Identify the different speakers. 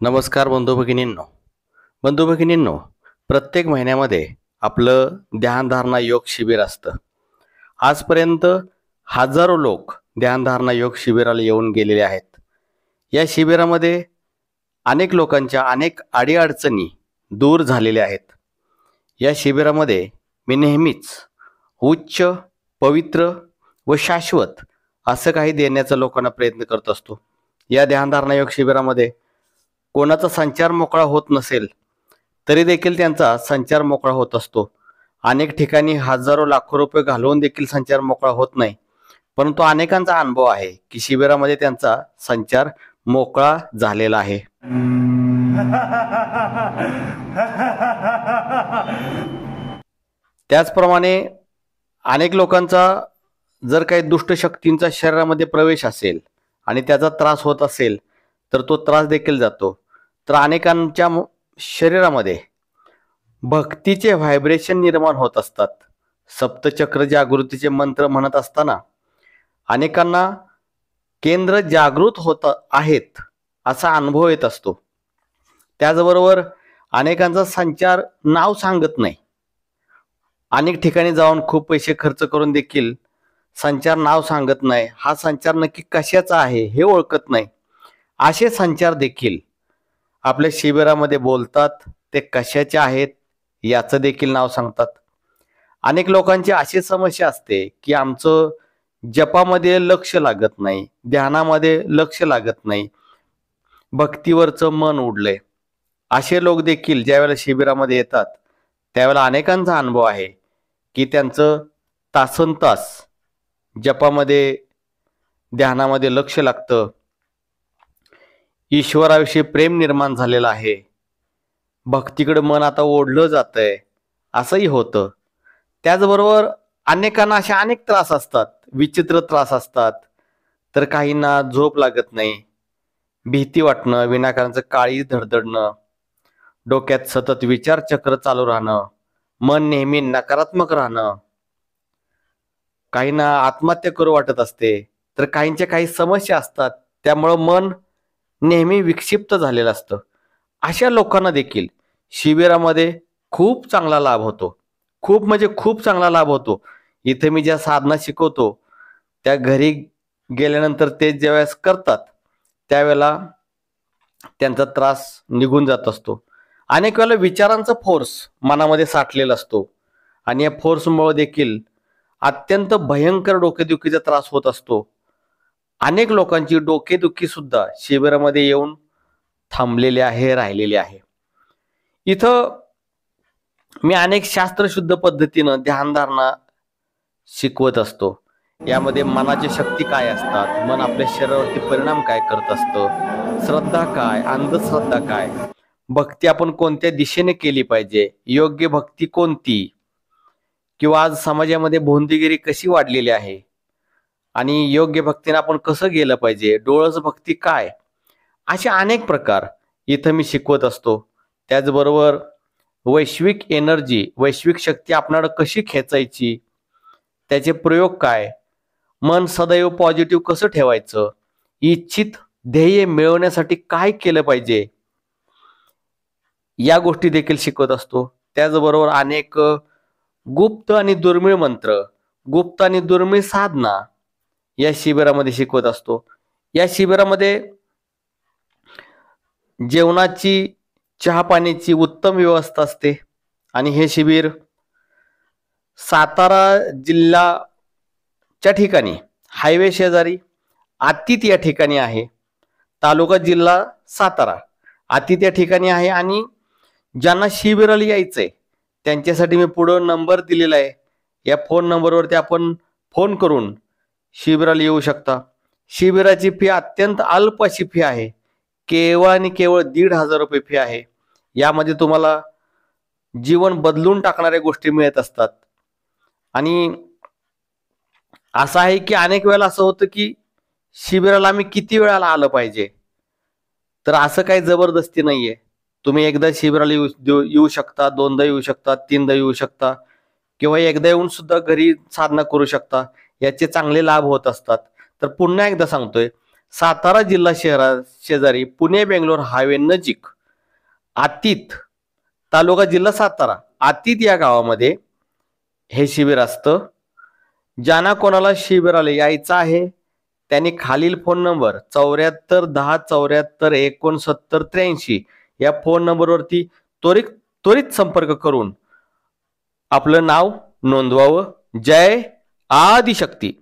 Speaker 1: नमस्कार बंधू भगिनींनो, प्रत्येक महिन्यामध्ये आपलं ध्यानधारणा योग शिबिर असतं. आजपर्यंत हजारो लोक ध्यानधारणा योग शिबिराला येऊन गेलेले आहेत. या शिबिरामध्ये अनेक लोकांच्या अनेक अडीअडचणी दूर झालेल्या आहेत. या शिबिरामध्ये मी नेहमीच उच्च, पवित्र व शाश्वत असं काही देण्याचा लोकांना प्रयत्न करत असतो. या ध्यानधारणा योग शिबिरामध्ये कोणाचा संचार मोकळा होत नसेल तरी देखील त्यांचा संचार मोकळा होत असतो. अनेक ठिकाणी हजारो लाखो रुपये घालवून देखील संचार मोकळा होत नाही, परंतु अनेकांचा अनुभव आहे की शिबिरामध्ये त्यांचा संचार मोकळा झालेला आहे. त्याचप्रमाणे अनेक लोकांचा जर काही दुष्ट शक्तींचा शरीरामध्ये प्रवेश असेल आणि त्याचा त्रास होत असेल तर तो त्रास देखील जातो. तर अनेकांच्या शरीरामध्ये भक्तीचे व्हायब्रेशन निर्माण होत असतात. सप्तचक्र जागृतीचे मंत्र म्हणत असताना अनेकांना केंद्र जागृत होत आहेत असा अनुभव येत असतो. त्याचबरोबर अनेकांचा संचार नाव सांगत नाही. अनेक ठिकाणी जाऊन खूप पैसे खर्च करून देखील संचार नाव सांगत नाही. हा संचार नक्की कशाचा आहे हे ओळखत नाही. असे संचार देखील आपल्या शिबिरामध्ये बोलतात. ते कशाचे आहेत याचं देखील नाव सांगतात. अनेक लोकांची अशी समस्या असते की आमचं जपामध्ये लक्ष लागत नाही, ध्यानामध्ये लक्ष लागत नाही, भक्तीवरचं मन उडलंय. असे लोक देखील ज्यावेळेला शिबिरामध्ये येतात त्यावेळेला अनेकांचा अनुभव आहे की त्यांचं तासनतास जपामध्ये, ध्यानामध्ये लक्ष लागतं. ईश्वराविषयी प्रेम निर्माण झालेलं आहे. भक्तीकडे मन आता ओढलं जातंय असंही होतं. त्याचबरोबर अनेकांना असे अनेक त्रास असतात, विचित्र त्रास असतात. तर काहींना झोप लागत नाही, भीती वाटणं, विनाकारणचं काळी धडधडणं, डोक्यात सतत विचार चक्र चालू राहणं, मन नेहमी नकारात्मक राहणं, काहींना आत्महत्या करू वाटत असते. तर काहींच्या काही समस्या असतात, त्यामुळं मन नेहमी विक्षिप्त झालेलं असतं. अशा लोकांना देखील शिबिरामध्ये खूप चांगला लाभ होतो. खूप म्हणजे खूप चांगला लाभ होतो. इथे मी ज्या साधना शिकवतो त्या घरी गेल्यानंतर ते ज्यावेळेस करतात त्यावेळेला त्यांचा त्रास निघून जात असतो. अनेक वेळेला विचारांचा फोर्स मनामध्ये साठलेला असतो आणि या फोर्समुळे देखील अत्यंत भयंकर डोकेदुखीचा त्रास होत असतो. अनेक लोकांची डोकेदुखी सुद्धा शिबिरामध्ये येऊन थांबलेली आहे, राहिलेली आहे. इथं मी अनेक शास्त्रशुद्ध पद्धतीनं ध्यानधारणा शिकवत असतो. यामध्ये मनाची शक्ती काय असतात, मन आपल्या शरीरावरती परिणाम काय करत असतं, श्रद्धा काय, अंधश्रद्धा काय, भक्ती आपण कोणत्या दिशेने केली पाहिजे, योग्य भक्ती कोणती, किंवा आज समाजामध्ये भोंदीगिरी कशी वाढलेली आहे आणि योग्य भक्तीने आपण कसं गेलं पाहिजे, डोळस भक्ती काय, असे अनेक प्रकार इथं मी शिकवत असतो. त्याचबरोबर वैश्विक एनर्जी, वैश्विक शक्ती आपणाला कशी खेचायची, त्याचे प्रयोग काय, मन सदैव पॉझिटिव्ह कसं ठेवायचं, इच्छित ध्येय मिळवण्यासाठी काय केलं पाहिजे, या गोष्टी देखील शिकवत असतो. त्याचबरोबर अनेक गुप्त आणि दुर्मिळ मंत्र, गुप्त आणि दुर्मिळ साधना या शिबिरामध्ये शिकवत असतो. या शिबिरामध्ये जेवणाची, चहा पाण्याची उत्तम व्यवस्था असते आणि हे शिबिर सातारा जिल्ह्याच्या ठिकाणी हायवे शेजारी आतीत या ठिकाणी आहे. तालुका जिल्हा सातारा, आतीत या ठिकाणी आहे. आणि ज्यांना शिबिराला यायचंय त्यांच्यासाठी मी पुढं नंबर दिलेला आहे. या फोन नंबरवरती आपण फोन करून शिबिराला येऊ शकता. शिबिराची फी अत्यंत अल्प अशी फी आहे, केवळ आणि केवळ 1,500 रुपये फी आहे. यामध्ये तुम्हाला जीवन बदलून टाकणाऱ्या गोष्टी मिळत असतात. आणि असं आहे की अनेक वेळेला असं होतं की शिबिराला आम्ही किती वेळाला आलं पाहिजे, तर असं काही जबरदस्ती नाहीये. तुम्ही एकदा शिबिराला येऊ शकता, दोनदा येऊ शकता, तीनदा येऊ शकता, किंवा एकदा येऊन सुद्धा घरी साधना करू शकता. याचे चांगले लाभ होत असतात. तर पुन्हा एकदा सांगतोय, सातारा जिल्हा शहरा शेजारी पुणे बेंगलोर हायवे नजीक आतीत तालुका जिल्हा सातारा आतीत या गावामध्ये हे शिबिर असतं. ज्यांना कोणाला शिबिराला यायचं आहे त्यांनी खालील फोन नंबर 7410746963 या फोन नंबरवरती त्वरित त्वरित संपर्क करून आपलं नाव नोंदवावं. जय आदिशक्ती.